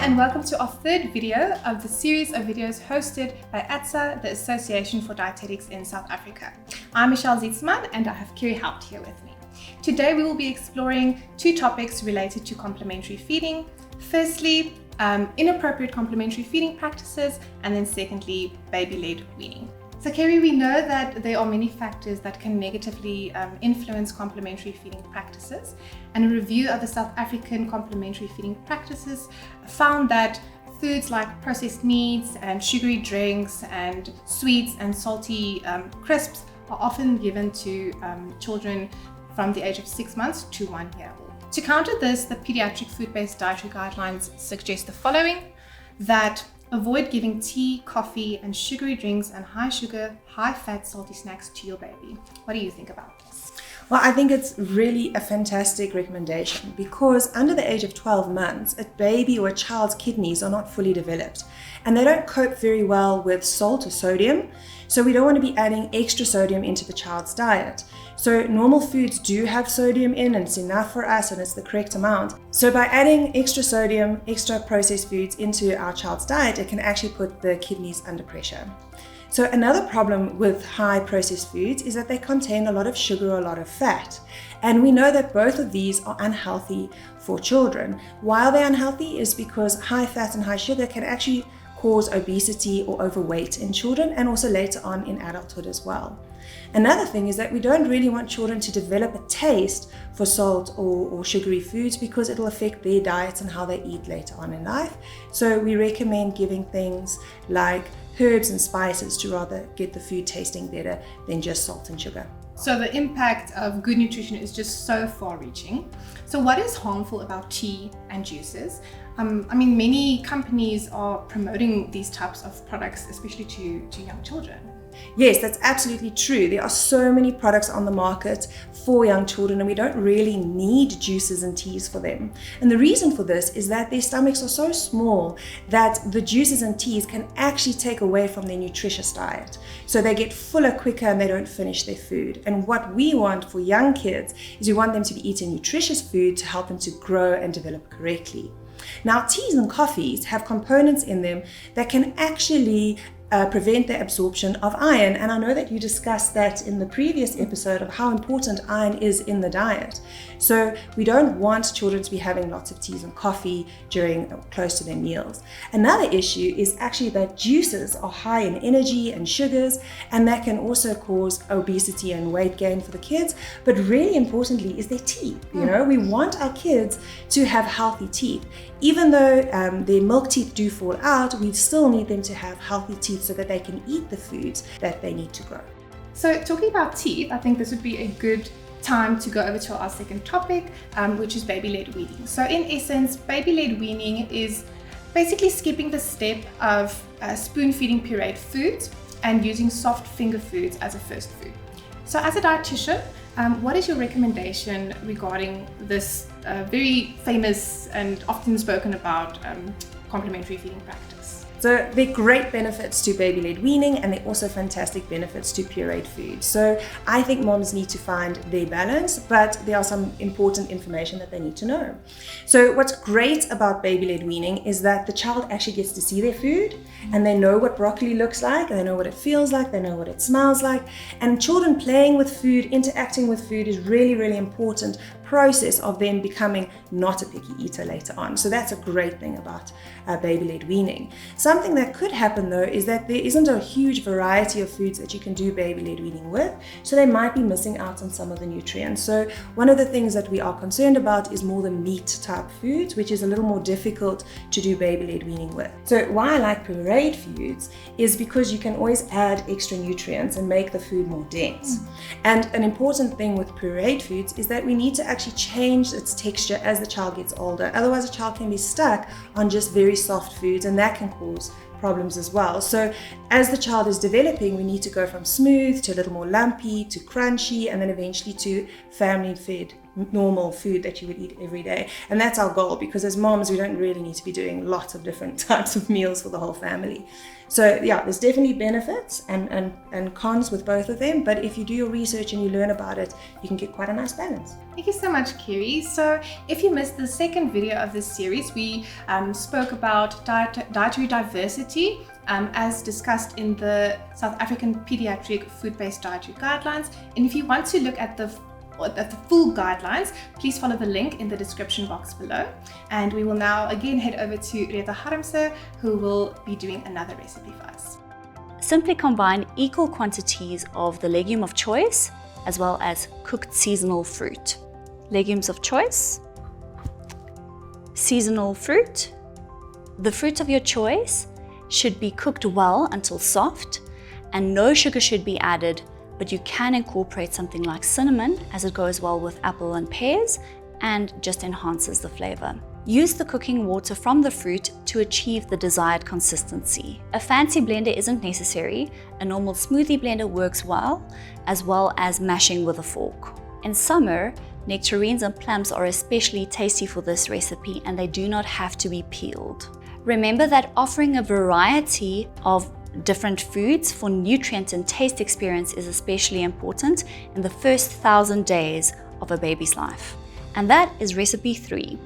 and welcome to our third video of the series of videos hosted by ADSA, the Association for Dietetics in South Africa. I'm Michelle Zietsman and I have Kiri Haupt here with me. Today we will be exploring two topics related to complementary feeding. Firstly, inappropriate complementary feeding practices, and then secondly, baby-led weaning. So Kiri, we know that there are many factors that can negatively influence complementary feeding practices, and a review of the South African complementary feeding practices found that foods like processed meats and sugary drinks and sweets and salty crisps are often given to children from the age of 6 months to 1 year old. To counter this, the pediatric food-based dietary guidelines suggest the following: that avoid giving tea, coffee, and sugary drinks and high sugar, high fat, salty snacks to your baby. What do you think about this? Well, I think it's really a fantastic recommendation because under the age of 12 months, a baby or a child's kidneys are not fully developed and they don't cope very well with salt or sodium. So we don't want to be adding extra sodium into the child's diet. So normal foods do have sodium in and it's enough for us and it's the correct amount. So by adding extra sodium, extra processed foods into our child's diet, it can actually put the kidneys under pressure. So another problem with high processed foods is that they contain a lot of sugar or a lot of fat. And we know that both of these are unhealthy for children. Why are they unhealthy is because high fat and high sugar can actually cause obesity or overweight in children and also later on in adulthood as well. Another thing is that we don't really want children to develop a taste for salt or sugary foods because it'll affect their diets and how they eat later on in life. So we recommend giving things like herbs and spices to rather get the food tasting better than just salt and sugar. So the impact of good nutrition is just so far-reaching. So what is harmful about tea and juices? Many companies are promoting these types of products, especially to young children. Yes, that's absolutely true. There are so many products on the market for young children and we don't really need juices and teas for them. And the reason for this is that their stomachs are so small that the juices and teas can actually take away from their nutritious diet. So they get fuller quicker and they don't finish their food. And what we want for young kids is we want them to be eating nutritious food to help them to grow and develop correctly. Now, teas and coffees have components in them that can actually prevent the absorption of iron. And I know that you discussed that in the previous episode of how important iron is in the diet. So we don't want children to be having lots of teas and coffee during close to their meals. Another issue is actually that juices are high in energy and sugars, and that can also cause obesity and weight gain for the kids. But really importantly is their teeth. We want our kids to have healthy teeth. Even though their milk teeth do fall out, we still need them to have healthy teeth so that they can eat the foods that they need to grow. So talking about teeth, I think this would be a good time to go over to our second topic, which is baby-led weaning. So in essence, baby-led weaning is basically skipping the step of spoon-feeding pureed foods and using soft finger foods as a first food. So as a dietitian, what is your recommendation regarding this very famous and often spoken about complementary feeding practice? So there are great benefits to baby-led weaning and there are also fantastic benefits to pureed food. So I think moms need to find their balance, but there are some important information that they need to know. So what's great about baby-led weaning is that the child actually gets to see their food and they know what broccoli looks like, they know what it feels like, they know what it smells like. And children playing with food, interacting with food is really, really important process of them becoming not a picky eater later on. So that's a great thing about baby-led weaning. Something that could happen though is that there isn't a huge variety of foods that you can do baby-led weaning with, so they might be missing out on some of the nutrients. So one of the things that we are concerned about is more the meat type foods, which is a little more difficult to do baby-led weaning with. So why I like pureed foods is because you can always add extra nutrients and make the food more dense. And an important thing with pureed foods is that we need to actually change its texture as the child gets older. Otherwise, a child can be stuck on just very soft foods and that can cause problems as well. So as the child is developing, we need to go from smooth to a little more lumpy to crunchy and then eventually to family-fed normal food that you would eat every day. And that's our goal, because as moms, we don't really need to be doing lots of different types of meals for the whole family. So yeah, there's definitely benefits and cons with both of them, but if you do your research and you learn about it, you can get quite a nice balance. Thank you so much, Kiri. So if you missed the second video of this series, we spoke about dietary diversity as discussed in the South African Pediatric Food-Based Dietary Guidelines. And if you want to look at the full guidelines, please follow the link in the description box below. And we will now again head over to Rita Harmse, who will be doing another recipe for us. Simply combine equal quantities of the legume of choice as well as cooked seasonal fruit. Legumes of choice, seasonal fruit. The fruit of your choice should be cooked well until soft, and no sugar should be added, but you can incorporate something like cinnamon as it goes well with apple and pears and just enhances the flavor. Use the cooking water from the fruit to achieve the desired consistency. A fancy blender isn't necessary. A normal smoothie blender works well as mashing with a fork. In summer, nectarines and plums are especially tasty for this recipe, and they do not have to be peeled. Remember that offering a variety of different foods for nutrient and taste experience is especially important in the first 1,000 days of a baby's life. And that is recipe 3.